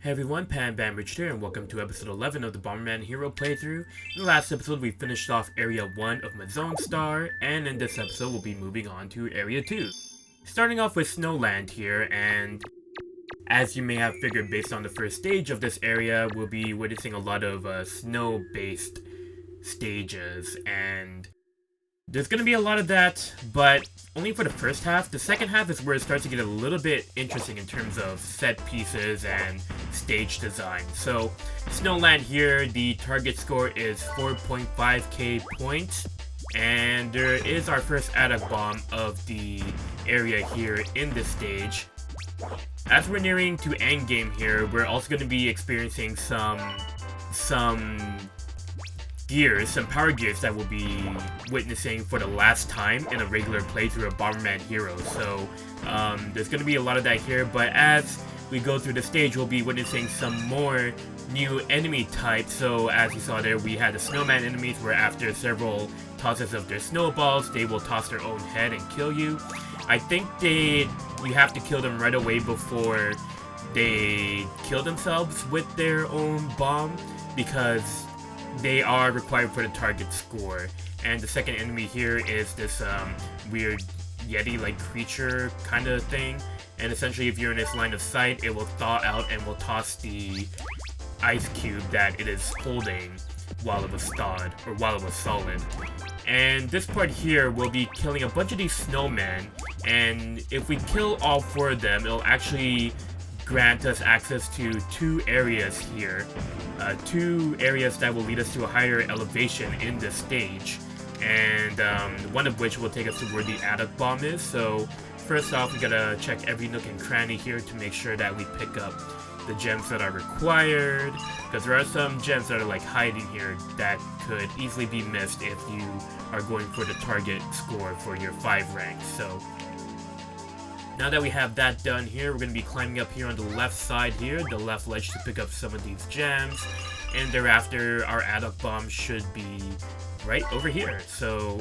Hey everyone, Pan Bam Rich here, and welcome to episode 11 of the Bomberman Hero playthrough. In the last episode, we finished off Area 1 of Mazone Star, and in this episode, we'll be moving on to Area 2. Starting off with Snowland here, and as you may have figured based on the first stage of this area, we'll be witnessing a lot of snow-based stages, and there's gonna be a lot of that, but only for the first half. The second half is where it starts to get a little bit interesting in terms of set pieces and stage design. So, Snowland here, the target score is 4.5k points, and there is our first attack bomb of the area here in this stage. As we're nearing to endgame here, we're also going to be experiencing some gears, some power gears that we'll be witnessing for the last time in a regular playthrough of Bomberman Hero. So there's going to be a lot of that here, but as we go through the stage, we'll be witnessing some more new enemy types. So as you saw there, we had the snowman enemies where after several tosses of their snowballs, they will toss their own head and kill you. I think you have to kill them right away before they kill themselves with their own bomb, because they are required for the target score. And the second enemy here is this weird Yeti-like creature kind of thing. And essentially, if you're in its line of sight, it will thaw out and will toss the ice cube that it is holding while it was thawed, or while it was solid. And this part here will be killing a bunch of these snowmen. And if we kill all four of them, it'll actually grant us access to two areas here. Two areas that will lead us to a higher elevation in this stage, and one of which will take us to where the attic bomb is. So first off, we gotta check every nook and cranny here to make sure that we pick up the gems that are required, because there are some gems that are like hiding here that could easily be missed if you are going for the target score for your 5 rank. So now that we have that done here, we're going to be climbing up here on the left side here, the left ledge, to pick up some of these gems. And thereafter, our attack bomb should be right over here. So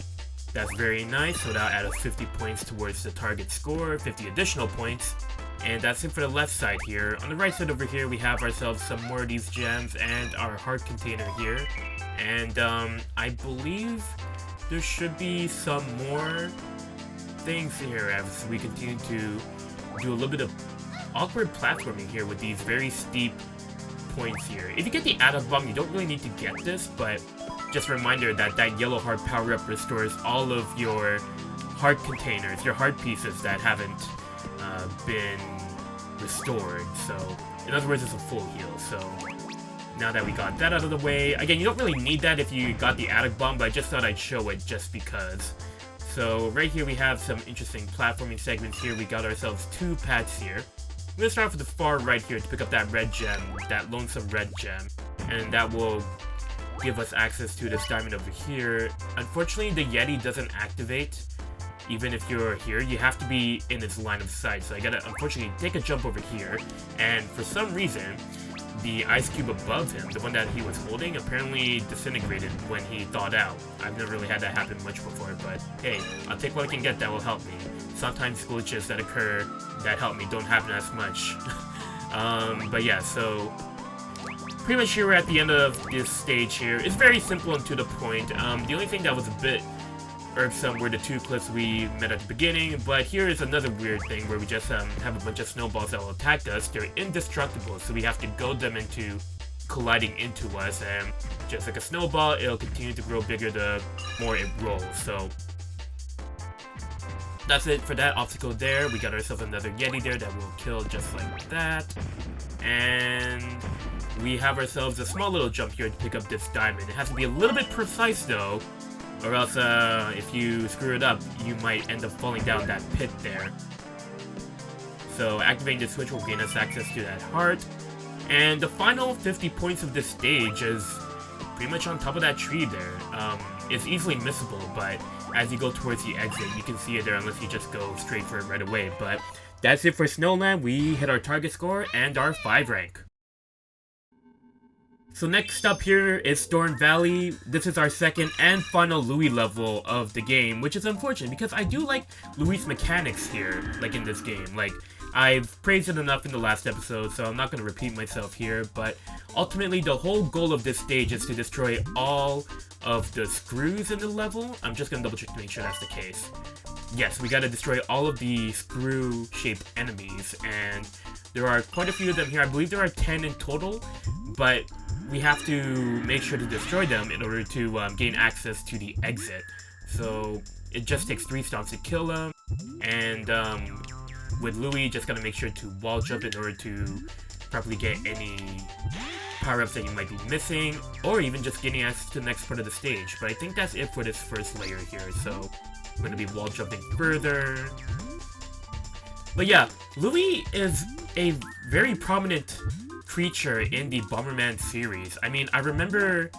that's very nice. So that'll add us 50 points towards the target score, 50 additional points. And that's it for the left side here. On the right side over here, we have ourselves some more of these gems and our heart container here. And I believe there should be some more things here as we continue to do a little bit of awkward platforming here with these very steep points here. If you get the attack bomb, you don't really need to get this, but just a reminder that that yellow heart power-up restores all of your heart containers, your heart pieces that haven't been restored. So in other words, it's a full heal. So now that we got that out of the way, again, you don't really need that if you got the attack bomb, but I just thought I'd show it just because. So right here we have some interesting platforming segments here. We got ourselves 2 paths here. I'm going to start off with the far right here to pick up that red gem, that lonesome red gem. And that will give us access to this diamond over here. Unfortunately, the Yeti doesn't activate even if you're here. You have to be in its line of sight. So I gotta, unfortunately, take a jump over here. And for some reason, the ice cube above him, the one that he was holding, apparently disintegrated when he thawed out. I've never really had that happen much before, but hey, I'll take what I can get that will help me. Sometimes glitches that occur that help me don't happen as much. But yeah, so pretty much here we're at the end of this stage here. It's very simple and to the point. The only thing that was a bit irksome were the 2 cliffs we met at the beginning, but here is another weird thing where we just have a bunch of snowballs that will attack us. They're indestructible, so we have to goad them into colliding into us, and just like a snowball, it'll continue to grow bigger the more it rolls. So that's it for that obstacle there. We got ourselves another Yeti there that will kill just like that, and we have ourselves a small little jump here to pick up this diamond. It has to be a little bit precise though, or else if you screw it up, you might end up falling down that pit there. So activating the switch will gain us access to that heart. And the final 50 points of this stage is pretty much on top of that tree there. It's easily missable, but as you go towards the exit, you can see it there unless you just go straight for it right away. But that's it for Snowland. We hit our target score and our 5 rank. So next up here is Storm Valley. This is our second and final Louis level of the game, which is unfortunate because I do like Louis' mechanics here, like in this game. Like, I've praised it enough in the last episode, so I'm not going to repeat myself here, but ultimately the whole goal of this stage is to destroy all of the screws in the level. I'm just going to double check to make sure that's the case. Yes, we got to destroy all of the screw-shaped enemies, and there are quite a few of them here. I believe there are 10 in total, but we have to make sure to destroy them in order to gain access to the exit. So it just takes 3 stomps to kill them, and with Louie, just gotta make sure to wall jump in order to properly get any power-ups that you might be missing, or even just getting access to the next part of the stage. But I think that's it for this first layer here, so I'm gonna be wall jumping further. But yeah, Louie is a very prominent creature in the Bomberman series. I mean, I remember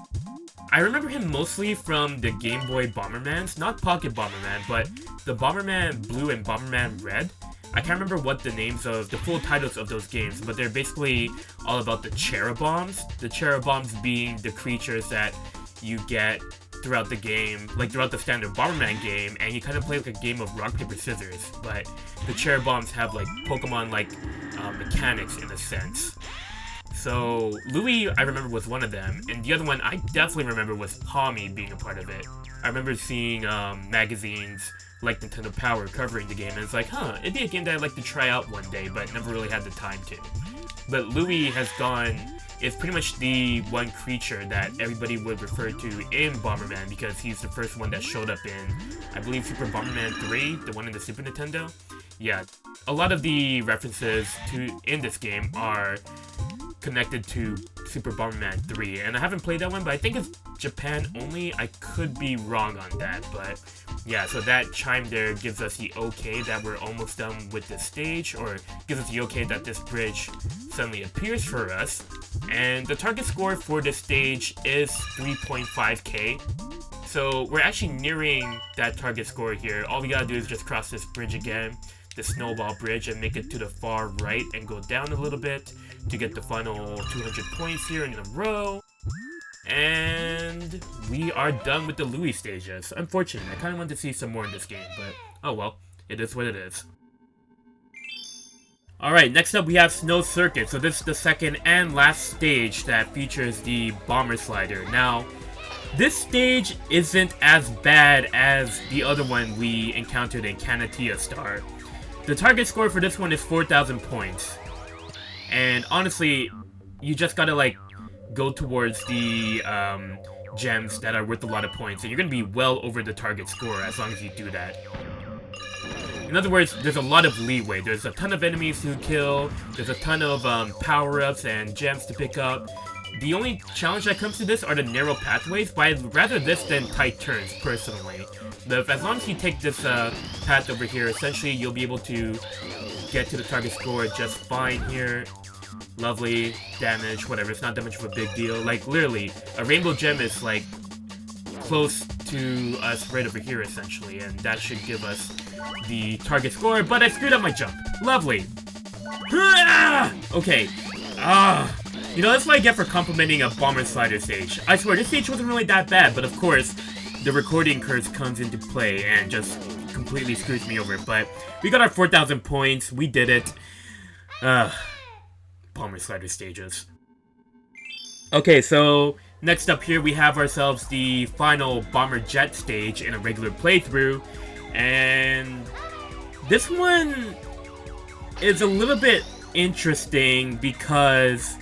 him mostly from the Game Boy Bombermans, not Pocket Bomberman, but the Bomberman Blue and Bomberman Red. I can't remember what the names of the full titles of those games, but they're basically all about the Cherubombs. The Cherubombs being the creatures that you get throughout the game, like throughout the standard Bomberman game, and you kind of play like a game of rock, paper, scissors, but the Cherubombs have like Pokemon-like mechanics in a sense. So Louie, I remember, was one of them, and the other one I definitely remember was Tommy being a part of it. I remember seeing magazines like Nintendo Power covering the game, and it's like, huh, it'd be a game that I'd like to try out one day, but never really had the time to. But Louie is pretty much the one creature that everybody would refer to in Bomberman, because he's the first one that showed up in, I believe, Super Bomberman 3, the one in the Super Nintendo. Yeah, a lot of the references in this game are connected to Super Bomberman 3, and I haven't played that one, but I think it's Japan only. I could be wrong on that, but yeah, so that chime there gives us the okay that we're almost done with this stage, or gives us the okay that this bridge suddenly appears for us. And the target score for this stage is 3.5k, so we're actually nearing that target score here. All we gotta do is just cross this bridge again, the snowball bridge, and make it to the far right and go down a little bit to get the final 200 points here in a row. And we are done with the Louie stages. Unfortunate, I kind of wanted to see some more in this game, but oh well, it is what it is. Alright, next up we have Snow Circuit. So this is the second and last stage that features the Bomber Slider. Now, this stage isn't as bad as the other one we encountered in Canatia Star. The target score for this one is 4,000 points. And honestly, you just gotta like go towards the gems that are worth a lot of points, and you're gonna be well over the target score as long as you do that. In other words, there's a lot of leeway. There's a ton of enemies to kill, there's a ton of power-ups and gems to pick up. The only challenge that comes to this are the narrow pathways, but I'd rather this than tight turns, personally. As long as you take this path over here, essentially you'll be able to get to the target score just fine here. Lovely. Damage, whatever, it's not that much of a big deal. Like, literally, a rainbow gem is, like, close to us right over here, essentially, and that should give us the target score, but I screwed up my jump. Lovely. Okay. You know, that's what I get for complimenting a Bomber Slider stage. I swear, this stage wasn't really that bad, but of course, the recording curse comes into play and just completely screws me over. But we got our 4,000 points. We did it. Bomber Slider stages. Okay, so next up here we have ourselves the final Bomber Jet stage in a regular playthrough. And this one is a little bit interesting because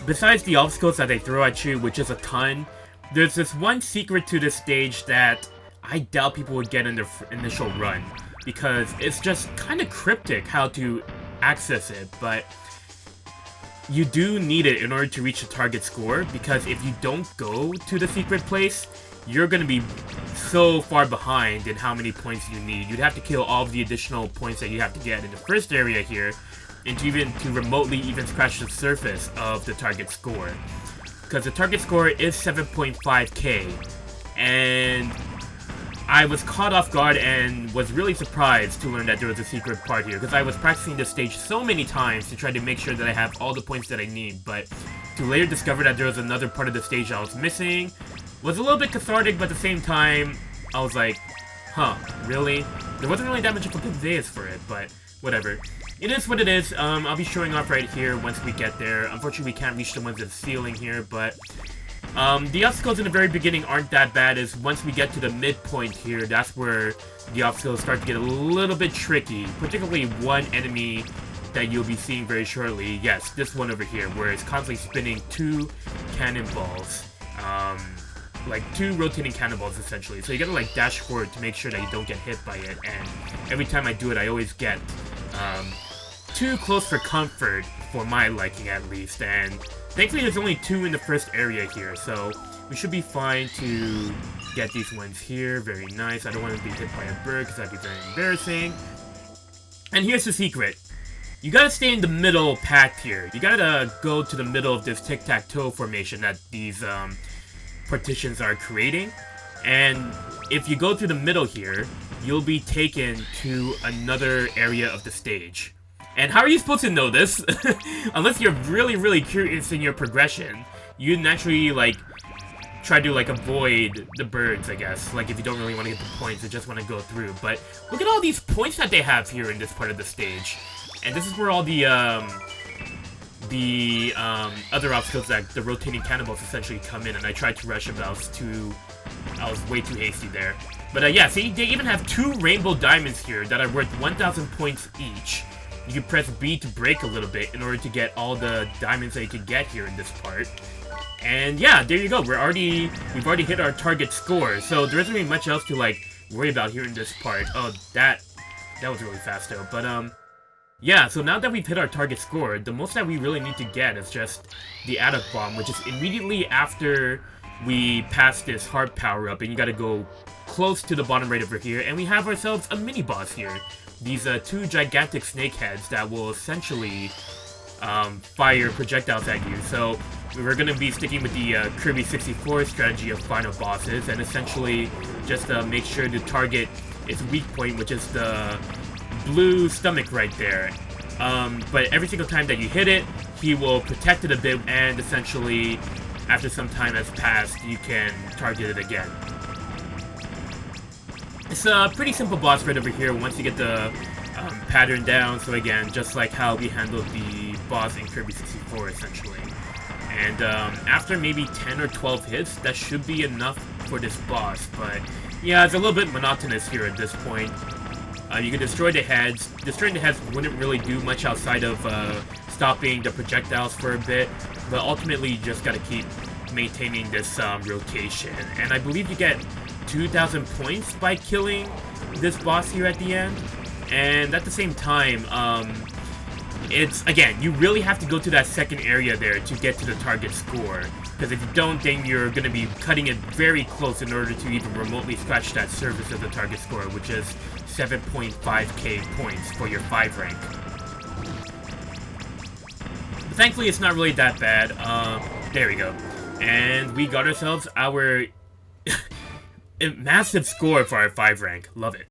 besides the obstacles that they throw at you, which is a ton, there's this one secret to this stage that I doubt people would get in their initial run, because it's just kind of cryptic how to access it, but you do need it in order to reach the target score, because if you don't go to the secret place, you're going to be so far behind in how many points you need. You'd have to kill all of the additional points that you have to get in the first area here, and to remotely even scratch the surface of the target score. Because the target score is 7.5k, and I was caught off guard and was really surprised to learn that there was a secret part here, because I was practicing this stage so many times to try to make sure that I have all the points that I need, but to later discover that there was another part of the stage I was missing was a little bit cathartic, but at the same time, I was like, huh, really? There wasn't really that much of a good for it, but whatever. it is what it is. I'll be showing off right here once we get there. Unfortunately, we can't reach the ones in the ceiling here, but the obstacles in the very beginning aren't that bad. As once we get to the midpoint here, that's where the obstacles start to get a little bit tricky. Particularly one enemy that you'll be seeing very shortly. Yes, this one over here, where it's constantly spinning 2 cannonballs. Like 2 rotating cannonballs, essentially. So you gotta, like, dash forward to make sure that you don't get hit by it. And every time I do it, I always get too close for comfort, for my liking at least. And thankfully, there's only 2 in the first area here, so we should be fine to get these ones here. Very nice. I don't want to be hit by a bird, because that'd be very embarrassing. And here's the secret. You gotta stay in the middle path here. You gotta go to the middle of this tic-tac-toe formation that these partitions are creating. And if you go through the middle here, you'll be taken to another area of the stage. And how are you supposed to know this? Unless you're really, really curious in your progression. You naturally, like, try to, like, avoid the birds, I guess. Like, if you don't really want to get the points, you just want to go through. But look at all these points that they have here in this part of the stage. And this is where all the other obstacles, like the rotating cannonballs, essentially come in. And I tried to rush them, but I was way too hasty there. But yeah, see, they even have 2 rainbow diamonds here that are worth 1,000 points each. You can press B to break a little bit in order to get all the diamonds that you can get here in this part. And yeah, there you go. We've already hit our target score. So there isn't really much else to, like, worry about here in this part. Oh, that was really fast though. But yeah, so now that we've hit our target score, the most that we really need to get is just the Attic Bomb, which is immediately after we pass this heart power-up, and you gotta go close to the bottom right over here, and we have ourselves a mini-boss here. These 2 gigantic snake heads that will essentially fire projectiles at you. So we're gonna be sticking with the Kirby 64 strategy of final bosses, and essentially just make sure to target its weak point, which is the blue stomach right there. But every single time that you hit it, he will protect it a bit, and essentially, after some time has passed, you can target it again. It's a pretty simple boss right over here once you get the pattern down. So again, just like how we handled the boss in Kirby 64, essentially. And after maybe 10 or 12 hits, that should be enough for this boss. But yeah, it's a little bit monotonous here at this point. You can destroy the heads. Destroying the heads wouldn't really do much outside of stopping the projectiles for a bit. But ultimately, you just gotta keep maintaining this rotation. And I believe you get 2,000 points by killing this boss here at the end. And at the same time, it's, again, you really have to go to that second area there to get to the target score. Because if you don't, then you're going to be cutting it very close in order to even remotely scratch that surface of the target score, which is 7.5k points for your 5 rank. But thankfully, it's not really that bad. There we go. And we got ourselves our massive score for our 5 rank. Love it.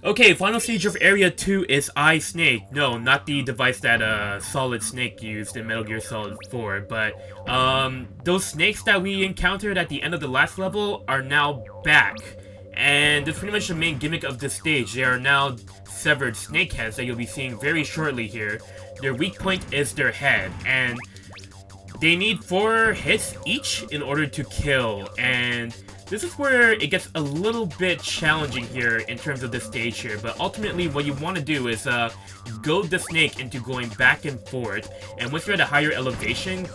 Okay, final stage of Area 2 is Eye Snake. No, not the device that Solid Snake used in Metal Gear Solid 4, but those snakes that we encountered at the end of the last level are now back. And that's pretty much the main gimmick of this stage. They are now severed snake heads that you'll be seeing very shortly here. Their weak point is their head, and they need 4 hits each in order to kill, and this is where it gets a little bit challenging here in terms of the stage here, but ultimately what you want to do is goad the snake into going back and forth, and once you're at a higher elevation,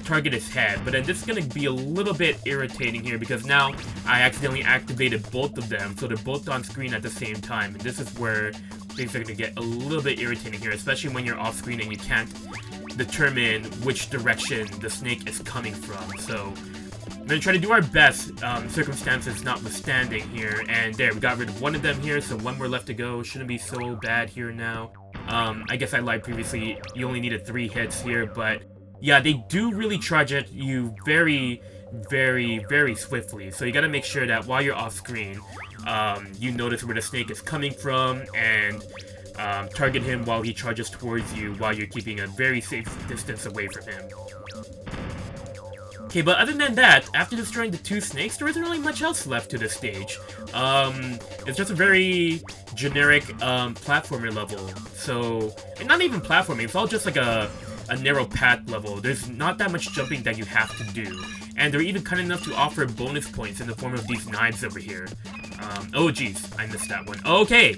target his head. But then this is going to be a little bit irritating here because now I accidentally activated both of them, so they're both on screen at the same time, and this is where things are going to get a little bit irritating here, especially when you're off screen and you can't determine which direction the snake is coming from. So I'm going to try to do our best, circumstances notwithstanding here. And there, we got rid of one of them here, so one more left to go. Shouldn't be so bad here now. I guess I lied previously. You only needed 3 hits here, but yeah, they do really charge at you very, very, very swiftly. So you got to make sure that while you're off screen, you notice where the snake is coming from and target him while he charges towards you while you're keeping a very safe distance away from him. Okay, but other than that, after destroying the 2 snakes, there isn't really much else left to this stage. It's just a very generic platformer level. So, and not even platforming, it's all just like a narrow path level. There's not that much jumping that you have to do. And they're even kind enough to offer bonus points in the form of these knives over here. Oh geez, I missed that one. Okay!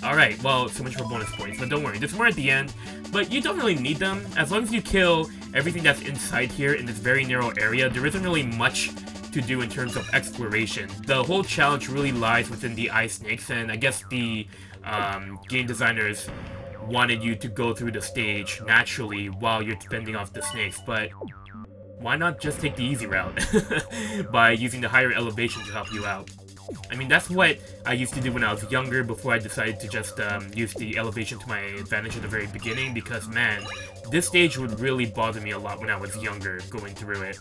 Alright, well, so much for bonus points, but don't worry, there's more at the end. But you don't really need them. As long as you kill everything that's inside here in this very narrow area, there isn't really much to do in terms of exploration. The whole challenge really lies within the ice snakes, and I guess the game designers wanted you to go through the stage naturally while you're fending off the snakes, but why not just take the easy route by using the higher elevation to help you out? I mean, that's what I used to do when I was younger before I decided to just use the elevation to my advantage at the very beginning, because man, this stage would really bother me a lot when I was younger going through it.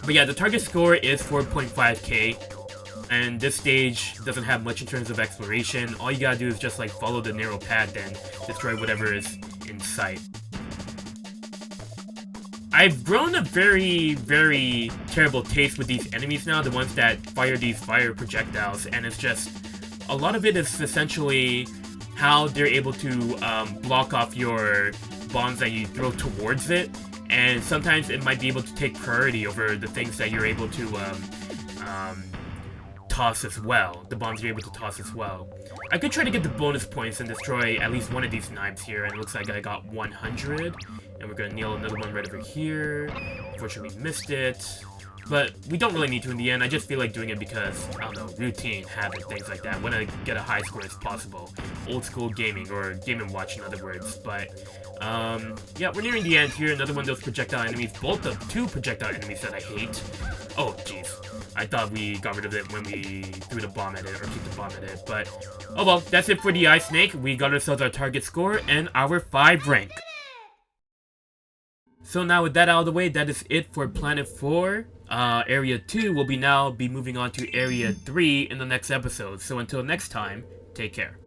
But yeah, the target score is 4.5k, and this stage doesn't have much in terms of exploration. All you gotta do is just like follow the narrow path and destroy whatever is in sight. I've grown a very, very terrible taste with these enemies now, the ones that fire these fire projectiles, and it's just, a lot of it is essentially how they're able to block off your bombs that you throw towards it, and sometimes it might be able to take priority over the things that you're able to toss as well, the bombs you're able to toss as well. I could try to get the bonus points and destroy at least one of these knives here, and it looks like I got 100. And we're gonna nail another one right over here. Unfortunately, missed it. But we don't really need to in the end. I just feel like doing it because, I don't know, routine, habit, things like that. Want to get a high score as possible. Old school gaming, or Game & Watch in other words. But, yeah, we're nearing the end here. Another one of those projectile enemies. Both the 2 projectile enemies that I hate. Oh, jeez. I thought we got rid of it when we threw the bomb at it, or kicked the bomb at it. But, oh well, that's it for the Ice Snake. We got ourselves our target score and our 5 rank. So now with that out of the way, that is it for Planet 4. Area 2 will now be moving on to Area 3 in the next episode. So until next time, take care.